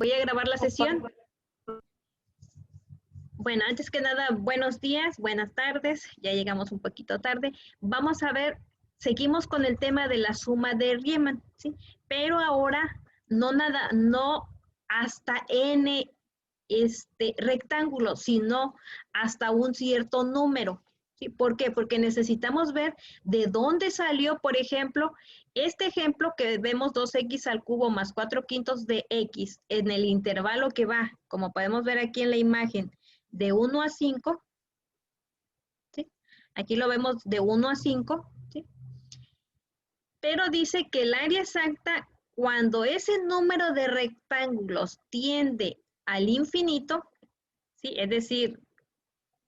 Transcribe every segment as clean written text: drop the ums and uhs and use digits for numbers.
Voy a grabar la sesión. Bueno, antes que nada, buenos días, buenas tardes. Ya llegamos un poquito tarde. Vamos a ver, seguimos con el tema de la suma de Riemann, ¿sí? Pero ahora no hasta n rectángulo, sino hasta un cierto número. ¿Sí? ¿Por qué? Porque necesitamos ver de dónde salió, por ejemplo, este ejemplo que vemos 2x al cubo más 4 quintos de x en el intervalo que va, como podemos ver aquí en la imagen, de 1 a 5, ¿sí? Aquí lo vemos de 1 a 5, ¿sí? Pero dice que el área exacta, cuando ese número de rectángulos tiende al infinito, ¿sí? Es decir,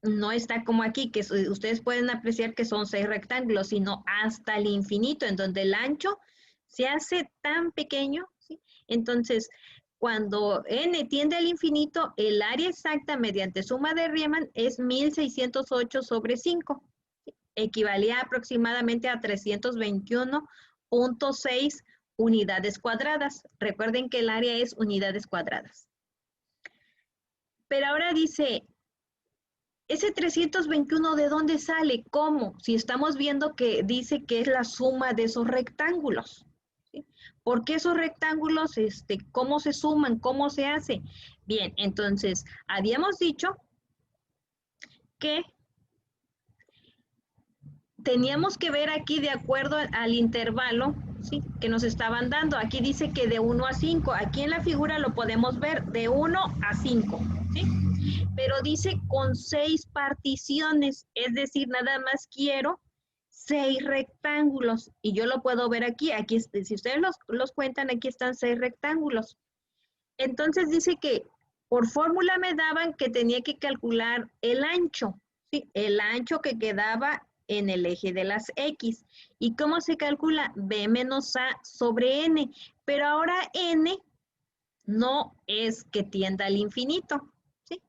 no está como aquí, que ustedes pueden apreciar que son 6 rectángulos, sino hasta el infinito, en donde el ancho se hace tan pequeño, ¿sí? Entonces, cuando n tiende al infinito, el área exacta mediante suma de Riemann es 1608 sobre 5. ¿Sí? Equivalía aproximadamente a 321.6 unidades cuadradas. Recuerden que el área es unidades cuadradas. Pero ahora dice, ese 321, ¿de dónde sale? ¿Cómo? Si estamos viendo que dice que es la suma de esos rectángulos. ¿Sí? ¿Por qué esos rectángulos? ¿Cómo se suman? ¿Cómo se hace? Bien, entonces, habíamos dicho que teníamos que ver aquí de acuerdo al intervalo, ¿sí?, que nos estaban dando. Aquí dice que de 1 a 5. Aquí en la figura lo podemos ver de 1 a 5, ¿sí? Pero dice con 6 particiones, es decir, nada más quiero 6 rectángulos. Y yo lo puedo ver aquí. Aquí, si ustedes los cuentan, aquí están 6 rectángulos. Entonces dice que por fórmula me daban que tenía que calcular el ancho, ¿sí? El ancho que quedaba en el eje de las X. ¿Y cómo se calcula? B menos A sobre N. Pero ahora N no es que tienda al infinito, ¿sí?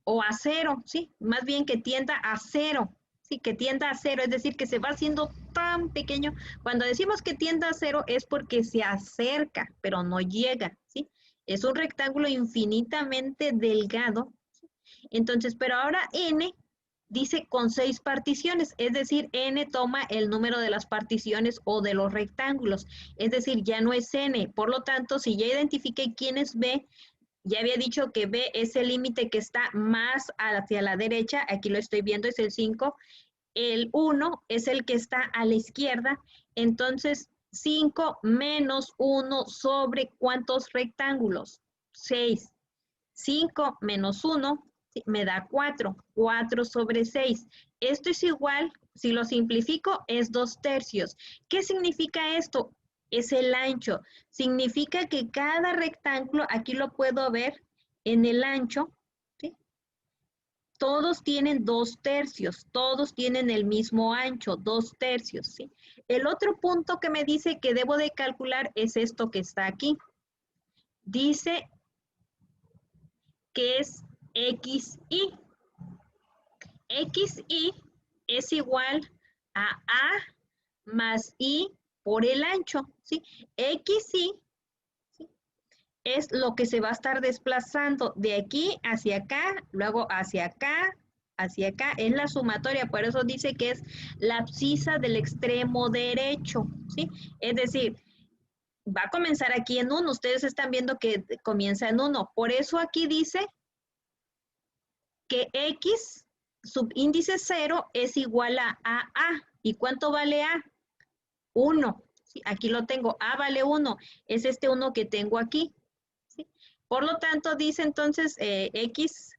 O a cero, ¿sí? Más bien que tienda a cero, ¿sí? Que tienda a cero, es decir, que se va haciendo tan pequeño. Cuando decimos que tienda a cero es porque se acerca, pero no llega, ¿sí? Es un rectángulo infinitamente delgado, ¿sí? Entonces, pero ahora N dice con 6 particiones, es decir, N toma el número de las particiones o de los rectángulos, es decir, ya no es N. Por lo tanto, si ya identifiqué quién es B, ya había dicho que B es el límite que está más hacia la derecha, aquí lo estoy viendo, es el 5, el 1 es el que está a la izquierda, entonces 5 menos 1 sobre ¿cuántos rectángulos? 6. 5 menos 1 me da 4, 4 sobre 6. Esto es igual, si lo simplifico, es 2/3. ¿Qué significa esto? Es el ancho. Significa que cada rectángulo, aquí lo puedo ver en el ancho, ¿sí? Todos tienen 2/3, todos tienen el mismo ancho, 2/3, ¿sí? El otro punto que me dice que debo de calcular es esto que está aquí. Dice que es XY. XY es igual a A más I por el ancho, ¿sí? XY, ¿sí?, es lo que se va a estar desplazando de aquí hacia acá, luego hacia acá, es la sumatoria, por eso dice que es la abscisa del extremo derecho, ¿sí? Es decir, va a comenzar aquí en 1, ustedes están viendo que comienza en 1, por eso aquí dice que X subíndice 0 es igual a AA. ¿Y cuánto vale A? 1. ¿Sí? Aquí lo tengo. A vale 1. Es este 1 que tengo aquí. ¿Sí? Por lo tanto, dice entonces X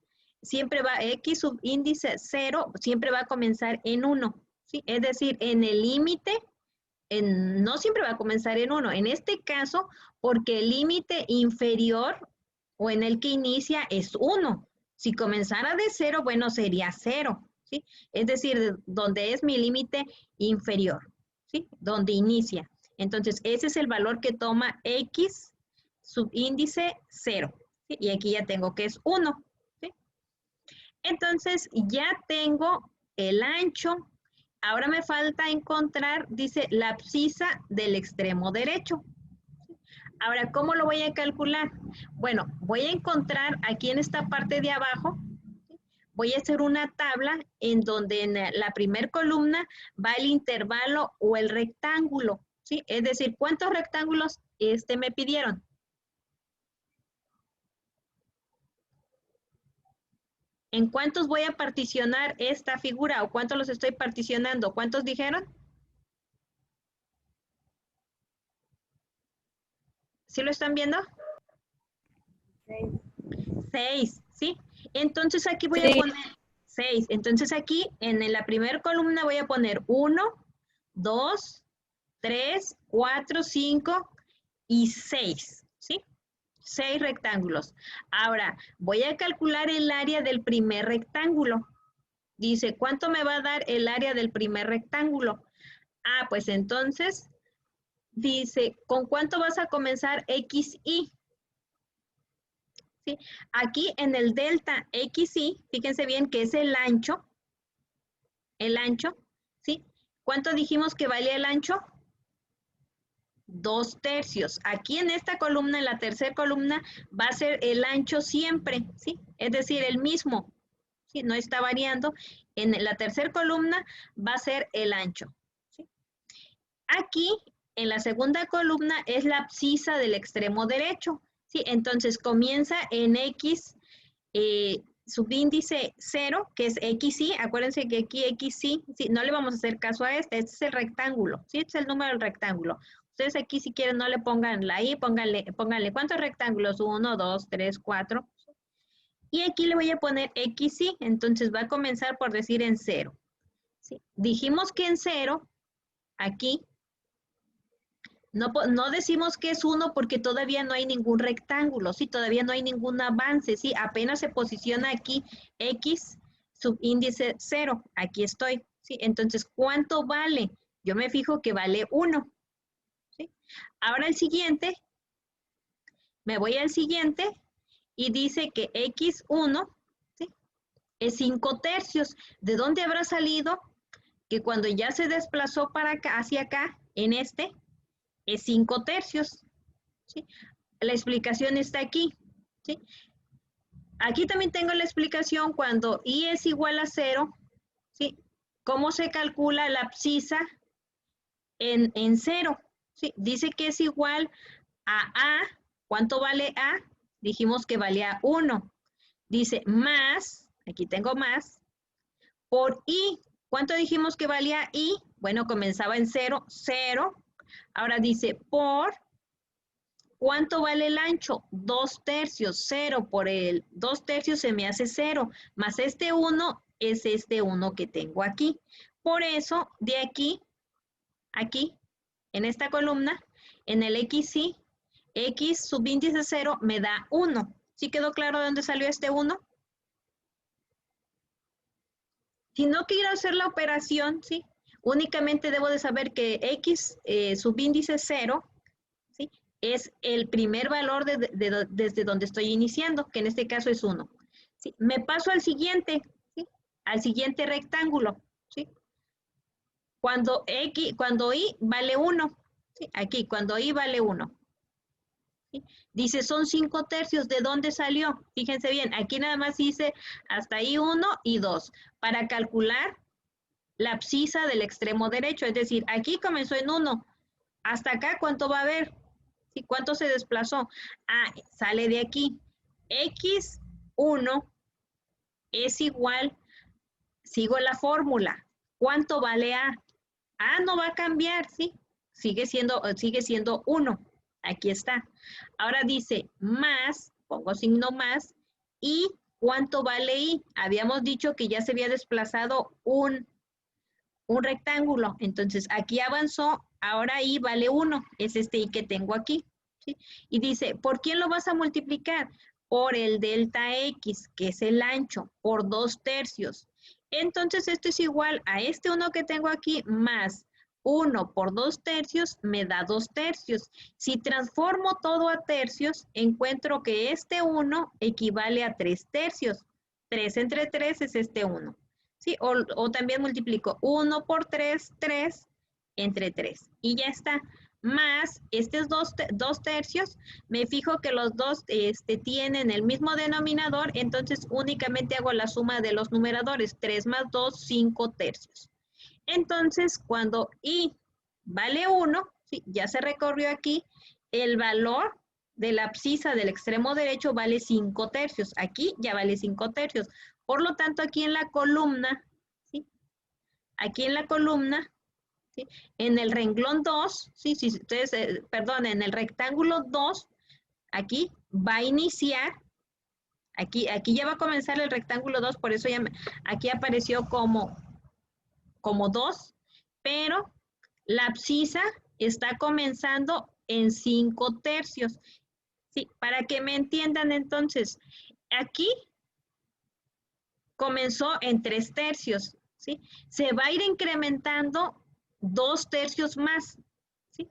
subíndice 0 siempre va a comenzar en 1. ¿Sí? Es decir, en el límite, no siempre va a comenzar en 1. En este caso, porque el límite inferior o en el que inicia es 1. Si comenzara de 0, bueno, sería 0, ¿sí? Es decir, donde es mi límite inferior, ¿sí? Donde inicia. Entonces, ese es el valor que toma X subíndice 0, ¿sí? Y aquí ya tengo que es 1, ¿sí? Entonces, ya tengo el ancho. Ahora me falta encontrar, dice, la abscisa del extremo derecho. Ahora, ¿cómo lo voy a calcular? Bueno, voy a encontrar aquí en esta parte de abajo, voy a hacer una tabla en donde en la primer columna va el intervalo o el rectángulo, ¿sí? Es decir, ¿cuántos rectángulos me pidieron? ¿En cuántos voy a particionar esta figura o cuántos los estoy particionando? ¿Cuántos dijeron? ¿Sí lo están viendo? 6, ¿sí? Entonces aquí voy a poner 6. Entonces aquí en la primera columna voy a poner 1, 2, 3, 4, 5 y 6, ¿sí? 6 rectángulos. Ahora, voy a calcular el área del primer rectángulo. Dice, ¿cuánto me va a dar el área del primer rectángulo? Ah, pues entonces, dice, ¿con cuánto vas a comenzar XY? ¿Sí? Aquí en el delta XY, fíjense bien que es el ancho, ¿sí? ¿Cuánto dijimos que valía el ancho? 2/3. Aquí en esta columna, en la tercera columna, va a ser el ancho siempre, ¿sí? Es decir, el mismo, ¿sí? No está variando. En la tercera columna va a ser el ancho, ¿sí? Aquí, en la segunda columna, es la abscisa del extremo derecho, ¿sí? Entonces, comienza en X, subíndice 0, que es XY. Acuérdense que aquí XY, ¿sí? No le vamos a hacer caso a este es el rectángulo, ¿sí? Este es el número del rectángulo. Ustedes aquí, si quieren, no le pongan la I, pónganle ¿cuántos rectángulos? 1, 2, 3, 4. Y aquí le voy a poner XY, entonces va a comenzar por decir en 0. ¿Sí? Dijimos que en 0, aquí, no decimos que es 1 porque todavía no hay ningún rectángulo, ¿sí? Todavía no hay ningún avance, ¿sí? Apenas se posiciona aquí X, subíndice 0, aquí estoy, ¿sí? Entonces, ¿cuánto vale? Yo me fijo que vale 1, ¿sí? Ahora el siguiente, me voy al siguiente y dice que X1, ¿sí? Es 5/3. ¿De dónde habrá salido? Que cuando ya se desplazó para acá, hacia acá, en este, es 5/3, ¿sí? La explicación está aquí, ¿sí? Aquí también tengo la explicación cuando I es igual a 0, ¿sí? ¿Cómo se calcula la abscisa en 0? ¿Sí? Dice que es igual a, ¿cuánto vale A? Dijimos que valía 1. Dice más, aquí tengo más, por I. ¿Cuánto dijimos que valía I? Bueno, comenzaba en 0, 0. Ahora dice por, ¿cuánto vale el ancho? 2/3, 0 por el 2/3 se me hace 0, más este 1 es este 1 que tengo aquí. Por eso, de aquí, aquí, en esta columna, en el XY, X subíndice 0 me da 1. ¿Sí quedó claro de dónde salió este 1? Si no quiero hacer la operación, ¿sí? Únicamente debo de saber que X subíndice 0, ¿sí? Es el primer valor desde donde estoy iniciando, que en este caso es 1. ¿Sí? Me paso al siguiente, ¿sí? Al siguiente rectángulo, ¿sí? Cuando I vale 1, ¿sí? Aquí, cuando I vale 1. ¿Sí? Dice, son 5/3. ¿De dónde salió? Fíjense bien, aquí nada más hice hasta ahí 1 y 2 para calcular la abscisa del extremo derecho. Es decir, aquí comenzó en 1. Hasta acá, ¿cuánto va a haber? ¿Sí? ¿Cuánto se desplazó? Ah, sale de aquí. X1 es igual, sigo la fórmula. ¿Cuánto vale A? A no va a cambiar, ¿sí? Sigue siendo 1. Aquí está. Ahora dice más, pongo signo más, y ¿cuánto vale I? Habíamos dicho que ya se había desplazado un rectángulo. Entonces, aquí avanzó, ahora I vale 1. Es este I que tengo aquí, ¿sí? Y dice, ¿por quién lo vas a multiplicar? Por el delta X, que es el ancho, por 2/3. Entonces, esto es igual a este 1 que tengo aquí, más 1 por 2/3 me da 2/3. Si transformo todo a tercios, encuentro que este 1 equivale a 3/3. 3 entre 3 es este 1. ¿Sí? O también multiplico 1 por 3, 3 entre 3. Y ya está. más estos dos tercios, me fijo que los dos tienen el mismo denominador, entonces únicamente hago la suma de los numeradores, 3 más 2, 5 tercios. Entonces, cuando I vale 1, ¿sí? Ya se recorrió aquí, el valor de la abscisa del extremo derecho vale 5 tercios. Aquí ya vale 5 tercios. Por lo tanto, aquí en la columna, ¿sí? Aquí en la columna, ¿sí? En el renglón 2, ¿sí? Si ustedes, perdón, en el rectángulo 2, aquí va a iniciar, aquí ya va a comenzar el rectángulo 2, por eso ya aquí apareció como 2, pero la abscisa está comenzando en 5 tercios. Sí, para que me entiendan entonces, aquí comenzó en 3 tercios, ¿sí? Se va a ir incrementando 2 tercios más, ¿sí?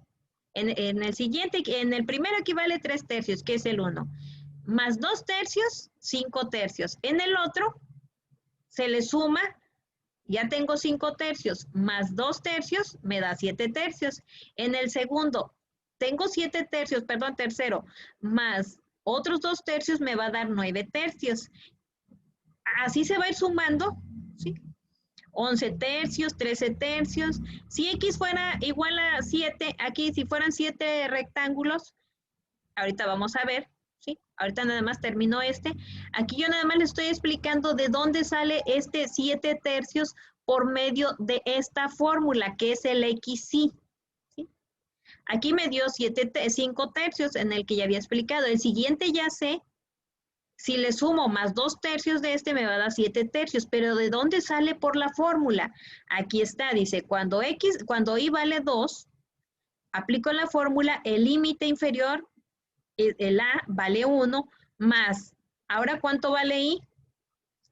En el siguiente, en el primero equivale 3 tercios, que es el 1, más 2 tercios, 5 tercios. En el otro se le suma, ya tengo 5 tercios, más 2 tercios, me da 7 tercios. En el segundo, tengo 7 tercios, perdón, tercero, más otros 2 tercios me va a dar 9 tercios. Así se va a ir sumando, ¿sí? 11 tercios, 13 tercios. Si X fuera igual a 7, aquí si fueran 7 rectángulos, ahorita vamos a ver, ¿sí? Ahorita nada más termino este. Aquí yo nada más les estoy explicando de dónde sale este 7 tercios por medio de esta fórmula, que es el XY. ¿Sí? Aquí me dio 5 tercios en el que ya había explicado. El siguiente ya sé, si le sumo más 2 tercios de este me va a dar 7 tercios, pero ¿de dónde sale por la fórmula? Aquí está, dice, cuando Y vale 2, aplico la fórmula, el límite inferior, el A vale 1, más, ¿ahora cuánto vale I?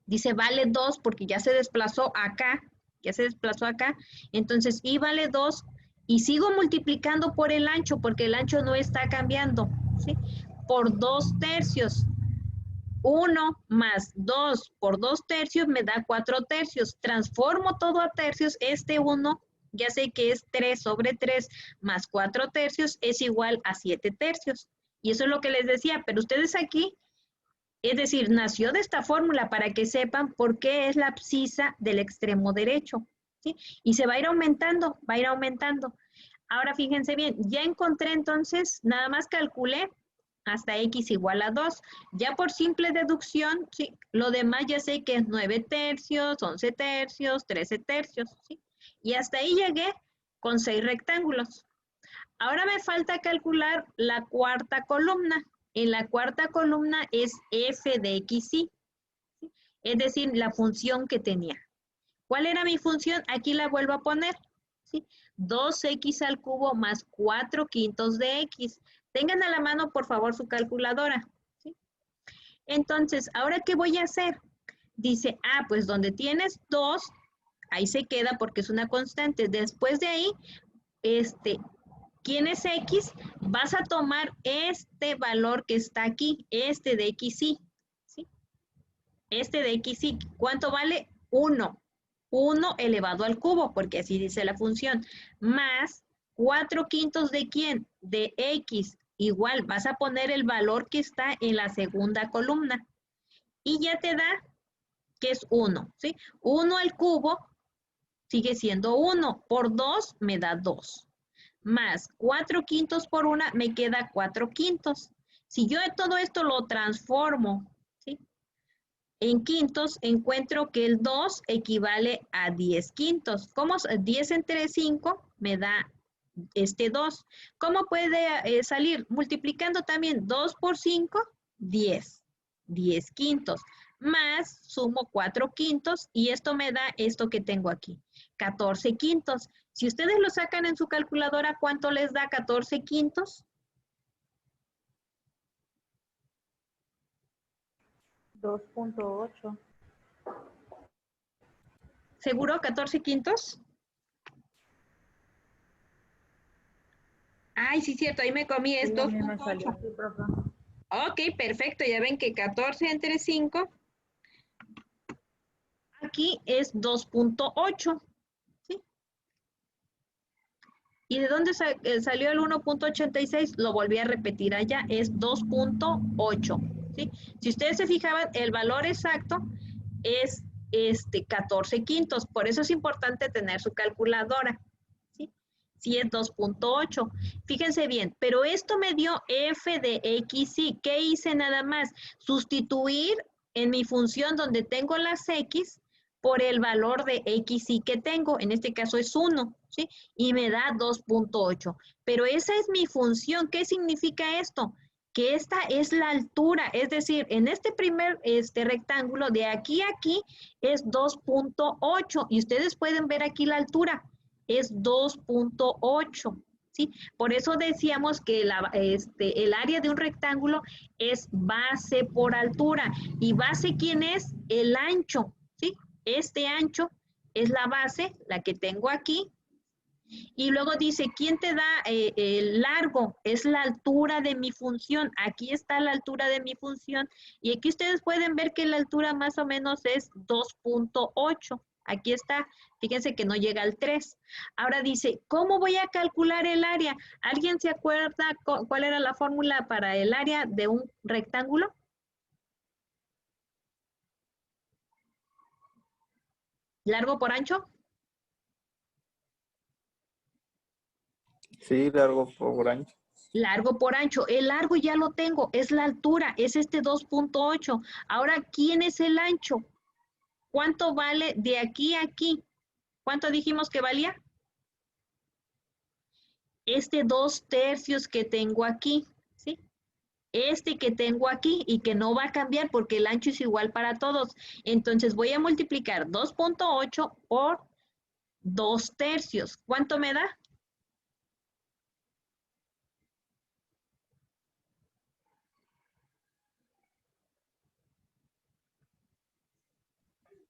Dice vale 2 porque ya se desplazó acá, entonces I vale 2 y sigo multiplicando por el ancho porque el ancho no está cambiando, ¿sí? Por 2 tercios. 1 más 2 por 2 tercios me da 4 tercios. Transformo todo a tercios. Este 1 ya sé que es 3 sobre 3 más 4 tercios es igual a 7 tercios. Y eso es lo que les decía, pero ustedes aquí, es decir, nació de esta fórmula para que sepan por qué es la abscisa del extremo derecho. ¿Sí? Y se va a ir aumentando, va a ir aumentando. Ahora fíjense bien, ya encontré entonces, nada más calculé hasta X igual a 2. Ya por simple deducción, ¿sí? Lo demás ya sé que es 9 tercios, 11 tercios, 13 tercios, ¿sí? Y hasta ahí llegué con 6 rectángulos. Ahora me falta calcular la cuarta columna. En la cuarta columna es f de xy, ¿sí? Es decir, la función que tenía. ¿Cuál era mi función? Aquí la vuelvo a poner, ¿sí? 2x al cubo más 4 quintos de x. Tengan a la mano, por favor, su calculadora, ¿sí? Entonces, ¿ahora qué voy a hacer? Dice, pues donde tienes 2, ahí se queda porque es una constante. Después de ahí, ¿quién es x? Vas a tomar este valor que está aquí, este de xy, ¿sí? Este de xy, ¿cuánto vale? 1. 1 elevado al cubo, porque así dice la función, más 4 quintos de ¿quién? De x. Igual, vas a poner el valor que está en la segunda columna. Y ya te da que es 1, ¿sí? 1 al cubo sigue siendo 1. Por 2 me da 2. Más 4 quintos por 1 me queda 4 quintos. Si yo todo esto lo transformo, ¿sí? En quintos, encuentro que el 2 equivale a 10 quintos. ¿Cómo? 10 entre 5 me da 2. ¿Cómo puede salir? Multiplicando también 2 por 5, 10. 10 quintos. Más sumo 4 quintos y esto me da esto que tengo aquí. 14 quintos. Si ustedes lo sacan en su calculadora, ¿cuánto les da 14 quintos? 2.8. ¿Seguro 14 quintos? Ay, sí, cierto, ahí me comí, es Sí, a mí me salió 2.8. así, profe. Ok, perfecto, ya ven que 14 entre 5, aquí es 2.8, ¿sí? ¿Y de dónde salió el 1.86? Lo volví a repetir allá, es 2.8. ¿Sí? Si ustedes se fijaban, el valor exacto es 14 quintos. Por eso es importante tener su calculadora. ¿Sí? Sí es 2.8. Fíjense bien, pero esto me dio f de x, y. ¿Qué hice nada más? Sustituir en mi función donde tengo las x por el valor de x, y que tengo. En este caso es 1, ¿sí? Y me da 2.8. Pero esa es mi función. ¿Qué significa esto? Que esta es la altura, es decir, en este primer rectángulo de aquí a aquí es 2.8 y ustedes pueden ver aquí la altura, es 2.8, ¿sí? Por eso decíamos que el área de un rectángulo es base por altura. ¿Y base quién es? El ancho, ¿sí? Este ancho es la base, la que tengo aquí. Y luego dice, ¿quién te da el largo? Es la altura de mi función. Aquí está la altura de mi función. Y aquí ustedes pueden ver que la altura más o menos es 2.8. Aquí está. Fíjense que no llega al 3. Ahora dice, ¿cómo voy a calcular el área? ¿Alguien se acuerda cuál era la fórmula para el área de un rectángulo? ¿Largo por ancho? Sí, largo por ancho. Largo por ancho. El largo ya lo tengo, es la altura, es este 2.8. Ahora, ¿quién es el ancho? ¿Cuánto vale de aquí a aquí? ¿Cuánto dijimos que valía? Este 2/3 que tengo aquí, ¿sí? Este que tengo aquí y que no va a cambiar porque el ancho es igual para todos. Entonces voy a multiplicar 2.8 por 2/3. ¿Cuánto me da?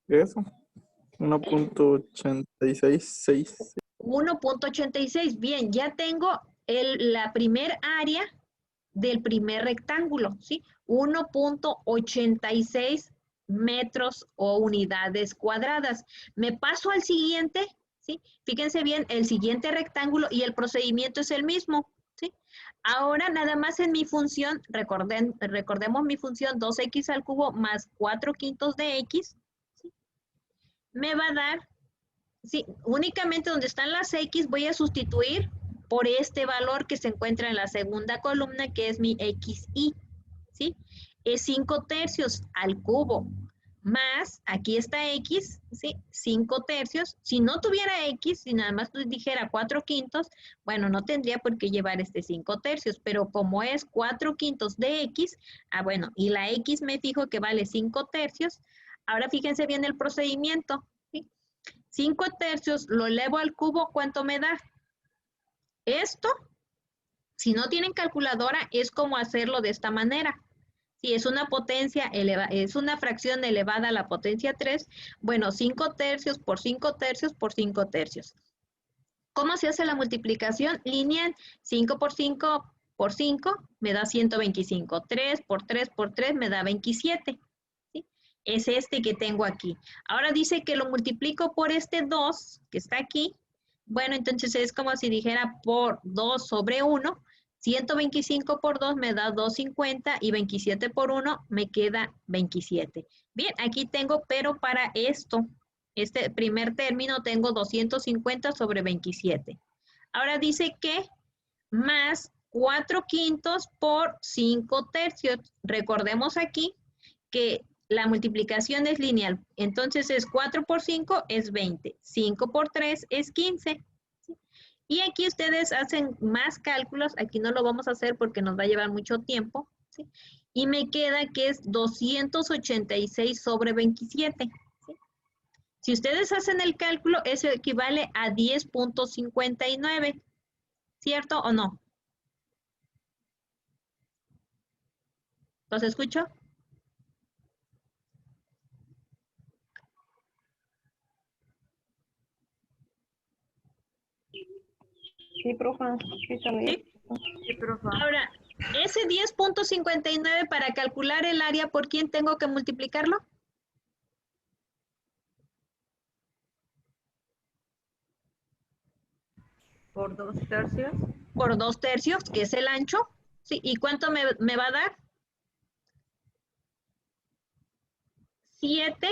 Eso. 1.866. 1.86. Bien, ya tengo la primer área del primer rectángulo, ¿sí? 1.86 metros o unidades cuadradas. Me paso al siguiente, ¿sí? Fíjense bien, el siguiente rectángulo y el procedimiento es el mismo, ¿sí? Ahora nada más en mi función, recordemos mi función 2x al cubo más 4 quintos de x, ¿sí? Me va a dar, sí, únicamente donde están las x voy a sustituir por este valor que se encuentra en la segunda columna, que es mi xy, ¿sí? Es 5/3 al cubo, más, aquí está x, ¿sí? 5/3. Si no tuviera x, si nada más dijera 4 quintos, bueno, no tendría por qué llevar este 5/3, pero como es 4 quintos de x, bueno, y la x me fijo que vale 5/3, ahora fíjense bien el procedimiento, ¿sí? 5/3 lo elevo al cubo, ¿cuánto me da? Esto, si no tienen calculadora, es como hacerlo de esta manera. Si es una potencia es una fracción elevada a la potencia 3, bueno, 5/3 por 5/3 por 5/3. ¿Cómo se hace la multiplicación lineal? 5 por 5 por 5 me da 125. 3 por 3 por 3 me da 27. ¿Sí? Es este que tengo aquí. Ahora dice que lo multiplico por este 2 que está aquí. Bueno, entonces es como si dijera por 2 sobre 1. 125 por 2 me da 250 y 27 por 1 me queda 27. Bien, aquí tengo, pero para esto, este primer término tengo 250 sobre 27. Ahora dice que más 4 quintos por 5/3. Recordemos aquí que la multiplicación es lineal. Entonces es 4 por 5 es 20. 5 por 3 es 15. ¿Sí? Y aquí ustedes hacen más cálculos. Aquí no lo vamos a hacer porque nos va a llevar mucho tiempo. ¿Sí? Y me queda que es 286 sobre 27. ¿Sí? Si ustedes hacen el cálculo, eso equivale a 10.59, ¿cierto o no? ¿Los escucho? Sí, profa, sí, ¿Sí? sí, profa. Ahora, ese 10.59 para calcular el área, ¿por quién tengo que multiplicarlo? Por 2/3. Por 2/3, que es el ancho. ¿Sí? ¿Y cuánto me va a dar? 7.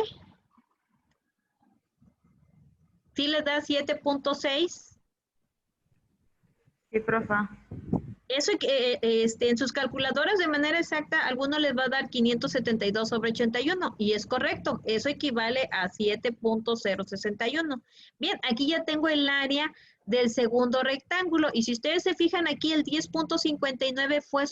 ¿Sí les da 7.6? Sí, profa. Eso en sus calculadoras de manera exacta, a algunos les va a dar 572/81 y es correcto, eso equivale a 7.061. Bien, aquí ya tengo el área del segundo rectángulo y si ustedes se fijan aquí el 10.59 fue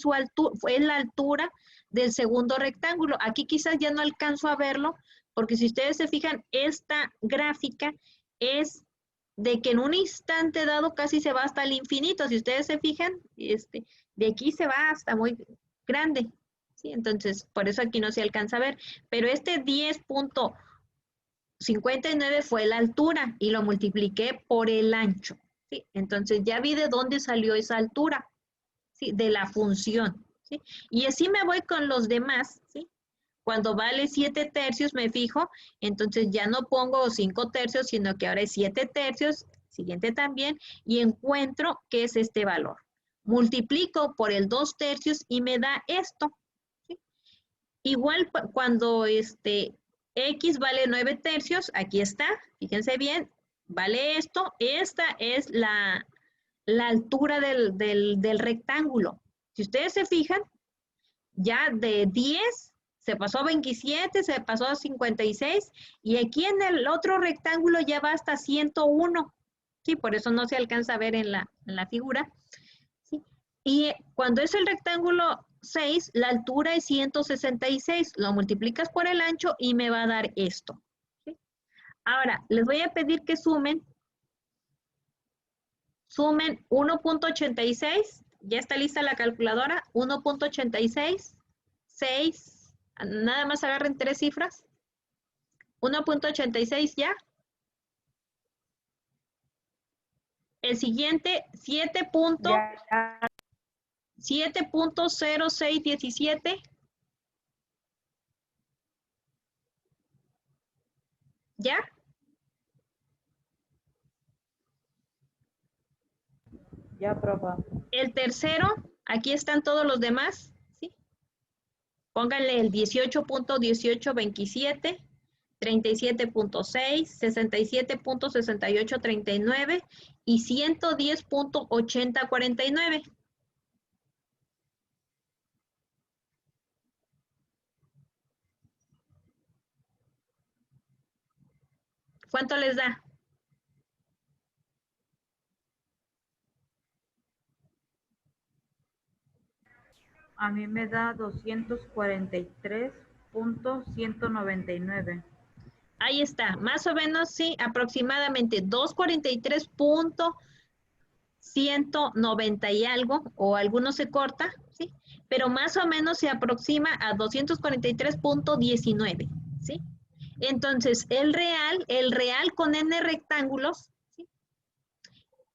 la altura del segundo rectángulo. Aquí quizás ya no alcanzo a verlo porque si ustedes se fijan, esta gráfica es de que en un instante dado casi se va hasta el infinito. Si ustedes se fijan, de aquí se va hasta muy grande. ¿Sí? Entonces, por eso aquí no se alcanza a ver. Pero este 10.59 fue la altura y lo multipliqué por el ancho. ¿Sí? Entonces, ya vi de dónde salió esa altura. ¿Sí? De la función. ¿Sí? Y así me voy con los demás. ¿Sí? Cuando vale 7/3 me fijo, entonces ya no pongo 5/3, sino que ahora es 7/3, siguiente también, y encuentro que es este valor. Multiplico por el 2/3 y me da esto. ¿Sí? Igual cuando X vale 9/3, aquí está, fíjense bien, vale esto, esta es la altura del rectángulo. Si ustedes se fijan, ya de 10 se pasó a 27, se pasó a 56 y aquí en el otro rectángulo ya va hasta 101. Sí, por eso no se alcanza a ver en la figura. ¿Sí? Y cuando es el rectángulo 6, la altura es 166. Lo multiplicas por el ancho y me va a dar esto. ¿Sí? Ahora, les voy a pedir que sumen 1.86. Ya está lista la calculadora. 1.86, 6. Nada más agarren 3 cifras. 1.86 ya. El siguiente, 7.0617. ¿Ya? Ya, profa. El tercero, aquí están todos los demás. ¿Sí? Pónganle el 18.1827. 37.6, 67.6839 y 110.8049. ¿Cuánto les da? A mí me da 243.199. Ahí está, más o menos, sí, aproximadamente 243.190 y algo, o alguno se corta, ¿sí? Pero más o menos se aproxima a 243.19, ¿sí? Entonces, el real con n rectángulos, ¿sí?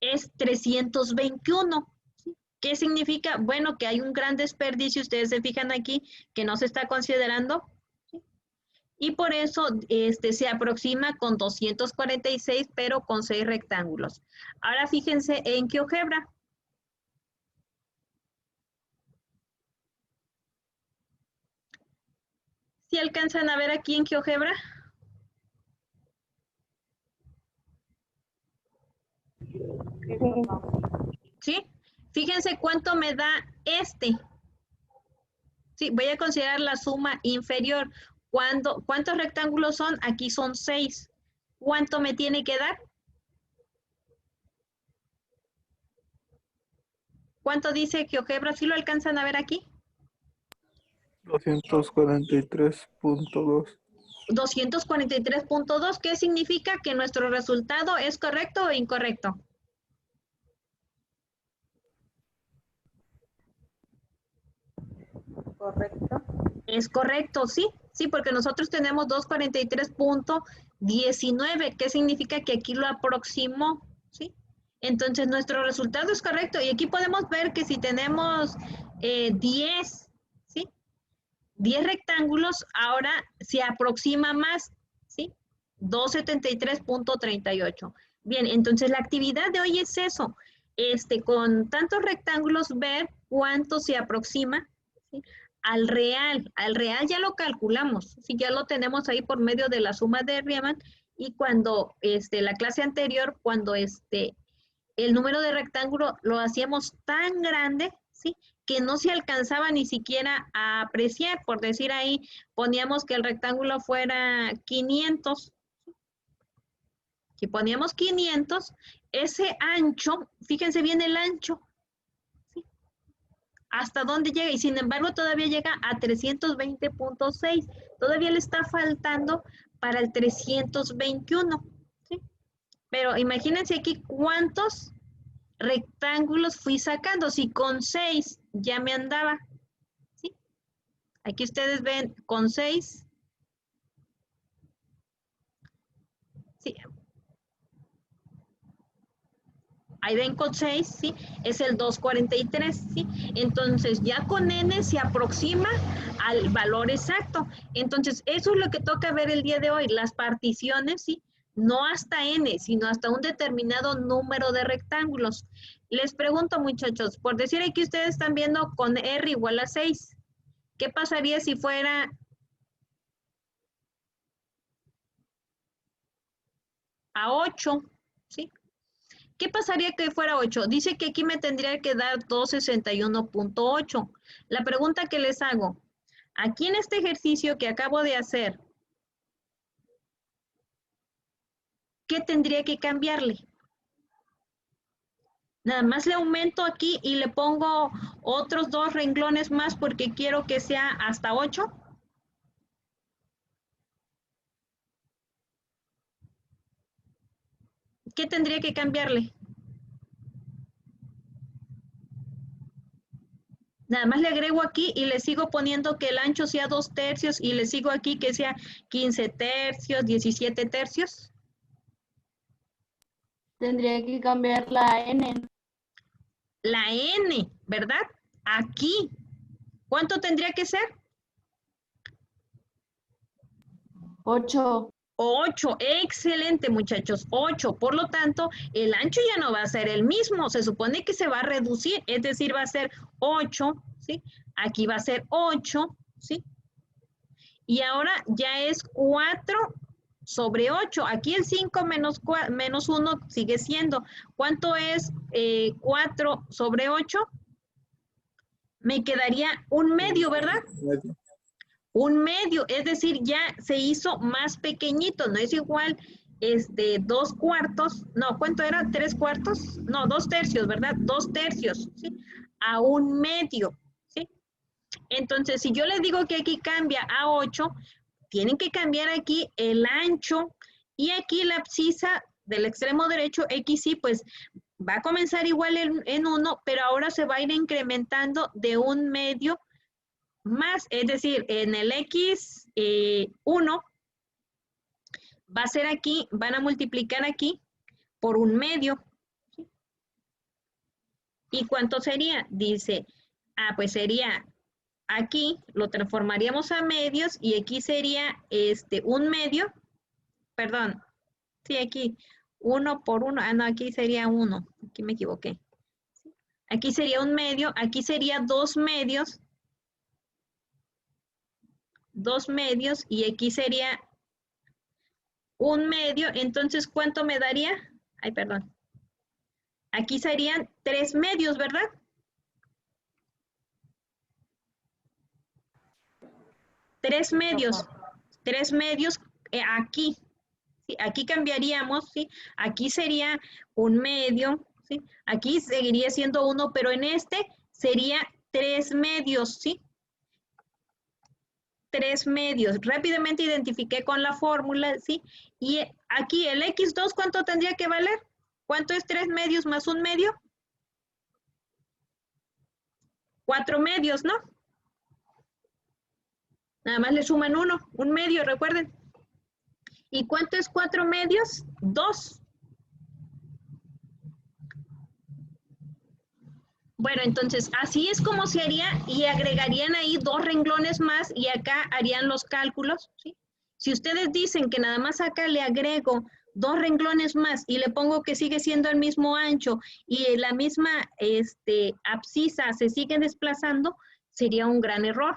Es 321. ¿Sí? ¿Qué significa? Bueno, que hay un gran desperdicio, ustedes se fijan aquí, que no se está considerando, ¿sí? Y por eso se aproxima con 246, pero con 6 rectángulos. Ahora fíjense en GeoGebra. ¿Sí alcanzan a ver aquí en GeoGebra? Sí, profa. ¿Sí? Fíjense cuánto me da este. Sí, voy a considerar la suma inferior. ¿Cuántos rectángulos son? Aquí son 6. ¿Cuánto me tiene que dar? ¿Cuánto dice GeoGebra? ¿Sí lo alcanzan a ver aquí? 243.2. 243.2. ¿Qué significa? Que nuestro resultado es correcto o incorrecto. Correcto. Es correcto, sí. Sí, porque nosotros tenemos 243.19. ¿Qué significa? Que aquí lo aproximó, ¿sí? Entonces, nuestro resultado es correcto. Y aquí podemos ver que si tenemos 10, ¿sí? 10 rectángulos, ahora se aproxima más, ¿sí? 273.38. Bien, entonces la actividad de hoy es eso. con tantos rectángulos ver cuánto se aproxima, ¿sí? Al real. Al real ya lo calculamos, ¿sí? Ya lo tenemos ahí por medio de la suma de Riemann, y cuando la clase anterior, cuando el número de rectángulo lo hacíamos tan grande, ¿sí? Que no se alcanzaba ni siquiera a apreciar. Por decir ahí, poníamos que el rectángulo fuera 500. Si poníamos 500, ese ancho, fíjense bien el ancho, ¿sí? ¿Hasta dónde llega? Y sin embargo todavía llega a 320.6. Todavía le está faltando para el 321, ¿sí? Pero imagínense aquí cuántos rectángulos fui sacando. Si con 6 ya me andaba, ¿sí? Aquí ustedes ven con 6. Sí. Ahí ven con 6, ¿sí? Es el 243, ¿sí? Entonces ya con n se aproxima al valor exacto. Entonces eso es lo que toca ver el día de hoy, las particiones, ¿sí? No hasta n, sino hasta un determinado número de rectángulos. Les pregunto, muchachos, por decir aquí ustedes están viendo con r igual a 6. ¿Qué pasaría si fuera a 8? ¿Sí? ¿Qué pasaría que fuera 8? Dice que aquí me tendría que dar 261.8. La pregunta que les hago, aquí en este ejercicio que acabo de hacer, ¿qué tendría que cambiarle? Nada más le aumento aquí y le pongo otros 2 renglones más porque quiero que sea hasta 8. ¿Qué tendría que cambiarle? Nada más le agrego aquí y le sigo poniendo que el ancho sea 2 tercios y le sigo aquí que sea 15 tercios, 17 tercios. Tendría que cambiar la n. La n, ¿verdad? Aquí. ¿Cuánto tendría que ser? 8. 8. Excelente, muchachos. 8. Por lo tanto, el ancho ya no va a ser el mismo. Se supone que se va a reducir, es decir, va a ser 8, ¿sí? Aquí va a ser 8, ¿sí? Y ahora ya es 4 sobre 8. Aquí el 5 menos 1 sigue siendo. ¿Cuánto es 4 sobre 8? Me quedaría un medio, ¿verdad? Medio. Un medio, es decir, ya se hizo más pequeñito, no es igual 2 cuartos, no, ¿cuánto era? ¿3 cuartos? No, 2 tercios, ¿verdad? 2 tercios, ¿sí? A un medio, ¿sí? Entonces, si yo les digo que aquí cambia a 8, tienen que cambiar aquí el ancho y aquí la abscisa del extremo derecho, XY, pues va a comenzar igual en 1, pero ahora se va a ir incrementando de un medio más, es decir, en el X1 va a ser aquí, van a multiplicar aquí por un medio. ¿Y cuánto sería? Dice, pues sería aquí, lo transformaríamos a medios y aquí sería un medio, perdón, sí, aquí 1 por 1, no, aquí sería 1, aquí me equivoqué. Aquí sería un medio, aquí sería 2 medios, 2 medios y aquí sería un medio. Entonces, ¿cuánto me daría? Ay, perdón. Aquí serían 3 medios, ¿verdad? 3 medios. 3 medios aquí. ¿Sí? Aquí cambiaríamos, ¿sí? Aquí sería un medio, ¿sí? Aquí seguiría siendo 1, pero en este sería 3 medios, ¿sí? 3 medios. Rápidamente identifiqué con la fórmula, ¿sí? Y aquí el X2, ¿cuánto tendría que valer? ¿Cuánto es 3 medios más un medio? 4 medios, ¿no? Nada más le suman 1, un medio, recuerden. ¿Y cuánto es 4 medios? 2. Bueno, entonces así es como se haría y agregarían ahí 2 renglones más y acá harían los cálculos, ¿sí? Si ustedes dicen que nada más acá le agrego 2 renglones más y le pongo que sigue siendo el mismo ancho y la misma abscisa se sigue desplazando, sería un gran error.